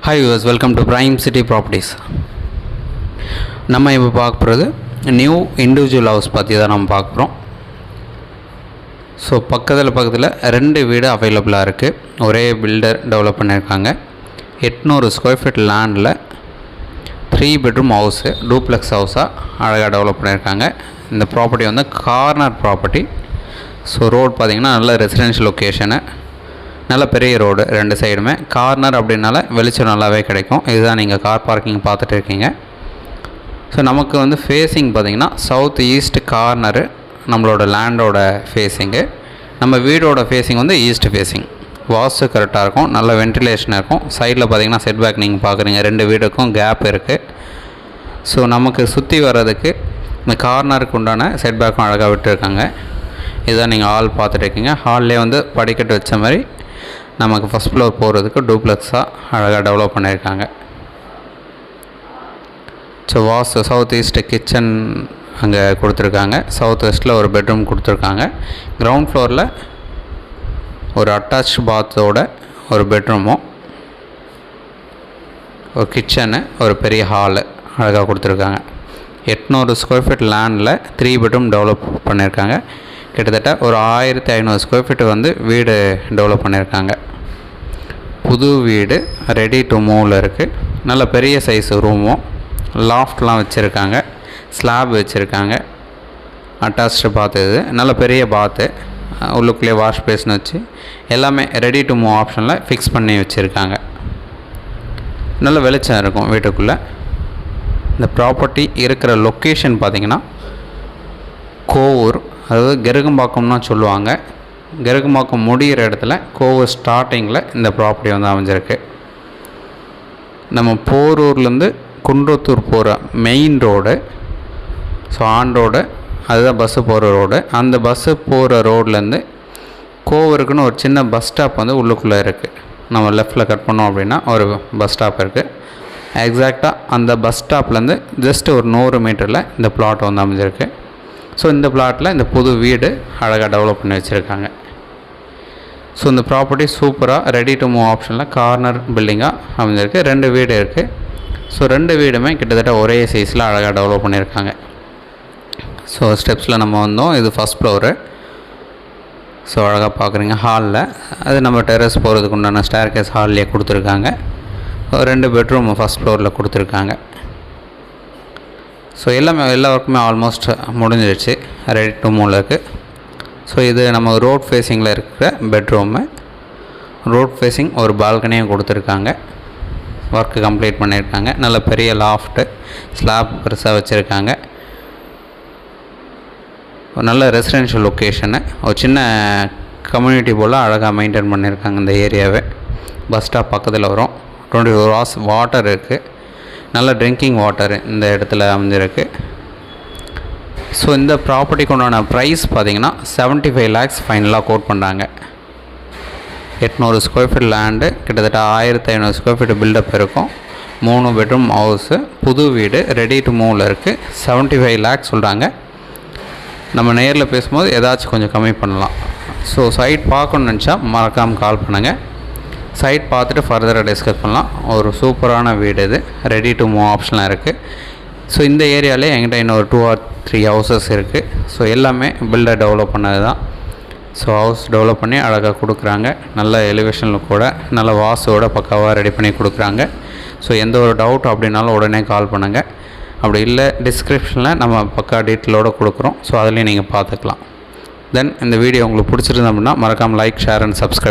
Hi viewers, welcome to Prime City Properties. நம்ம இப்போ பார்க்க போகிறது நியூ இண்டிவிஜுவல் ஹவுஸ் பற்றி தான் நம்ம பார்க்க போகிறோம். ஸோ பக்கத்தில் ரெண்டு வீடு அவைலபிளாக இருக்குது. ஒரே பில்டர் டெவலப் பண்ணியிருக்காங்க. 800 ஸ்கொயர் ஃபீட் லேண்டில் 3 பெட்ரூம் ஹவுஸு, டூப்ளெக்ஸ் ஹவுஸாக அழகாக டெவலப் பண்ணியிருக்காங்க. இந்த ப்ராப்பர்ட்டி வந்து கார்னர் ப்ராப்பர்ட்டி. ஸோ ரோடு பார்த்திங்கன்னா நல்ல ரெசிடென்ஷியல் லொக்கேஷனு, நல்ல பெரிய ரோடு, ரெண்டு சைடுமே கார்னர் அப்படின்னால வெளிச்சம் நல்லாவே கிடைக்கும். இதுதான் நீங்கள் கார் பார்க்கிங் பார்த்துட்டு இருக்கீங்க. ஸோ நமக்கு வந்து ஃபேஸிங் பார்த்திங்கன்னா சவுத் ஈஸ்ட் கார்னரு நம்மளோட லேண்டோட ஃபேஸிங்கு. நம்ம வீடோட ஃபேஸிங் வந்து ஈஸ்ட் ஃபேஸிங். வாஸ்து கரெக்டாக இருக்கும், நல்ல வென்டிலேஷனாக இருக்கும். சைடில் பார்த்திங்கன்னா செட்பேக் நீங்கள் பார்க்குறீங்க, ரெண்டு வீடுக்கும் கேப் இருக்குது. ஸோ நமக்கு சுற்றி வர்றதுக்கு இந்த கார்னருக்கு உண்டான செட்பேக்கும் அழகாக விட்டுருக்காங்க. இதுதான் நீங்கள் ஹால் பார்த்துட்டு இருக்கீங்க. ஹால்லே வந்து படிக்கட்டு வச்ச மாதிரி நமக்கு ஃபஸ்ட் ஃப்ளோர் போகிறதுக்கு டூப்ளெக்ஸாக அழகாக டெவலப் பண்ணியிருக்காங்க. ஸோ சவுத் ஈஸ்ட் கிச்சன் அங்கே கொடுத்துருக்காங்க. சவுத் வெஸ்ட்டில் ஒரு பெட்ரூம் கொடுத்துருக்காங்க. கிரவுண்ட் ஃப்ளோரில் ஒரு அட்டாச் பாத்தோட ஒரு பெட்ரூமும், ஒரு கிச்சனு, ஒரு பெரிய ஹாலு அழகாக கொடுத்துருக்காங்க. 800 ஸ்கொயர் ஃபீட் லேண்டில் 3 பெட்ரூம் டெவலப் பண்ணியிருக்காங்க. கிட்டத்தட்ட ஒரு 1500 ஸ்கொயர் ஃபீட்டு வந்து வீடு டெவலப் பண்ணியிருக்காங்க. புது வீடு ரெடி டு மூவில் இருக்குது. நல்ல பெரிய சைஸ் ரூமும், லாஃப்ட்லாம் வச்சுருக்காங்க, ஸ்லாப் வச்சுருக்காங்க, அட்டாச்சு பாத்து. இது நல்ல பெரிய பாத்து, உள்ளுக்குள்ளே வாஷ் பேஸ்னு வச்சு எல்லாமே ரெடி டு மூவ் ஆப்ஷனில் ஃபிக்ஸ் பண்ணி வச்சுருக்காங்க. நல்ல வெளிச்சம் இருக்கும் வீட்டுக்குள்ளே. இந்த ப்ராப்பர்ட்டி இருக்கிற லொக்கேஷன் பார்த்திங்கன்னா கோவூர், அதாவது கெருகம்பாக்கம்னா சொல்லுவாங்க. கெருகம்பாக்கம் முடிகிற இடத்துல கோவூர் ஸ்டார்டிங்கில் இந்த ப்ராப்பர்ட்டி வந்து அமைஞ்சிருக்கு. நம்ம போரூர்லேருந்து குன்றத்தூர் போகிற main road, so on road, அதுதான் பஸ்ஸு போகிற ரோடு. அந்த பஸ்ஸு போகிற ரோட்லேருந்து கோவூருக்குன்னு ஒரு சின்ன பஸ் ஸ்டாப் வந்து உள்ளுக்குள்ளே இருக்குது. நம்ம லெஃப்டில் கட் பண்ணோம் அப்படின்னா ஒரு பஸ் ஸ்டாப் இருக்குது. எக்ஸாக்டாக அந்த பஸ் ஸ்டாப்லேருந்து ஜஸ்ட் ஒரு 100 மீட்டரில் இந்த பிளாட் வந்து அமைஞ்சிருக்கு. ஸோ இந்த பிளாட்டில் இந்த புது வீடு அழகாக டெவலப் பண்ணி வச்சுருக்காங்க. ஸோ இந்த ப்ராப்பர்ட்டி சூப்பராக ரெடி டு மூவ் ஆப்ஷனில் கார்னர் பில்டிங்காக அமைஞ்சிருக்கு. 2 வீடு இருக்குது. ஸோ 2 வீடுமே கிட்டத்தட்ட ஒரே சைஸில் அழகாக டெவலப் பண்ணியிருக்காங்க. ஸோ ஸ்டெப்ஸில் நம்ம வந்தோம். இது ஃபஸ்ட் ஃப்ளோரு. ஸோ அழகாக பார்க்குறீங்க. ஹாலில் அது நம்ம டெரஸ் போகிறதுக்கு உண்டான ஸ்டேர்கேஸ் ஹால்லேயே கொடுத்துருக்காங்க. 2 பெட்ரூம் ஃபஸ்ட் ஃப்ளோரில் கொடுத்துருக்காங்க. ஸோ எல்லா ஒர்க்குமே ஆல்மோஸ்ட் முடிஞ்சிடுச்சு, ரெடி டு மூவில் இருக்குது. ஸோ இது நம்ம ரோட் ஃபேஸிங்கில் இருக்கிற பெட்ரூமு. ரோட் ஃபேஸிங் ஒரு பால்கனியும் கொடுத்துருக்காங்க. ஒர்க்கு கம்ப்ளீட் பண்ணியிருக்காங்க. நல்ல பெரிய லாஃப்ட்டு, ஸ்லாப் பெருசாக வச்சுருக்காங்க. ஒரு நல்ல ரெசிடென்ஷியல் லொக்கேஷனு, ஒரு சின்ன கம்யூனிட்டி போல் அழகாக மெயின்டைன் பண்ணியிருக்காங்க இந்த ஏரியாவை. பஸ் ஸ்டாப் பக்கத்தில் வரும். 24 hours வாட்டர் இருக்குது. நல்ல ட்ரிங்கிங் வாட்டர் இந்த இடத்துல அமைஞ்சிருக்கு. ஸோ இந்த ப்ராப்பர்ட்டிக்கு உண்டான ப்ரைஸ் பார்த்திங்கன்னா 75 lakhs ஃபைனலாக கோட் பண்ணுறாங்க. 800 ஸ்கொயர் ஃபீட் லேண்டு, கிட்டத்தட்ட 1500 ஸ்கொயர் ஃபீட் பில்டப் இருக்கும். 3 பெட்ரூம் ஹவுஸு, புது வீடு ரெடி டு மூவில் இருக்குது. 75 lakhs சொல்கிறாங்க. நம்ம நேரில் பேசும்போது ஏதாச்சும் கொஞ்சம் கம்மி பண்ணலாம். ஸோ சைட் பார்க்கணுன்னு நினச்சா மறக்காமல் கால் பண்ணுங்கள். சைட் பார்த்துட்டு ஃபர்தராக டிஸ்கஸ் பண்ணலாம். ஒரு சூப்பரான வீடு இது, ரெடி டு மூவ் ஆப்ஷனாக இருக்குது. ஸோ இந்த ஏரியாவிலே என்கிட்ட இன்னும் ஒரு 2 or 3 ஹவுசஸ் இருக்குது. ஸோ எல்லாமே பில்டர் டெவலப் பண்ணது தான். ஸோ ஹவுஸ் டெவலப் பண்ணி அழகாக கொடுக்குறாங்க. நல்ல எலிவேஷனில் கூட நல்ல வாசோட பக்காவாக ரெடி பண்ணி கொடுக்குறாங்க. ஸோ எந்த ஒரு டவுட் அப்படின்னாலும் உடனே கால் பண்ணுங்கள். அப்படி இல்லை டிஸ்கிரிப்ஷனில் நம்ம பக்கா டீட்டெயிலோடு கொடுக்குறோம். ஸோ அதுலேயும் நீங்கள் பார்த்துக்கலாம். தென் இந்த வீடியோ உங்களுக்கு பிடிச்சிருந்தோம் அப்படின்னா மறக்காமல் லைக், ஷேர் அண்ட் சப்ஸ்கிரைப்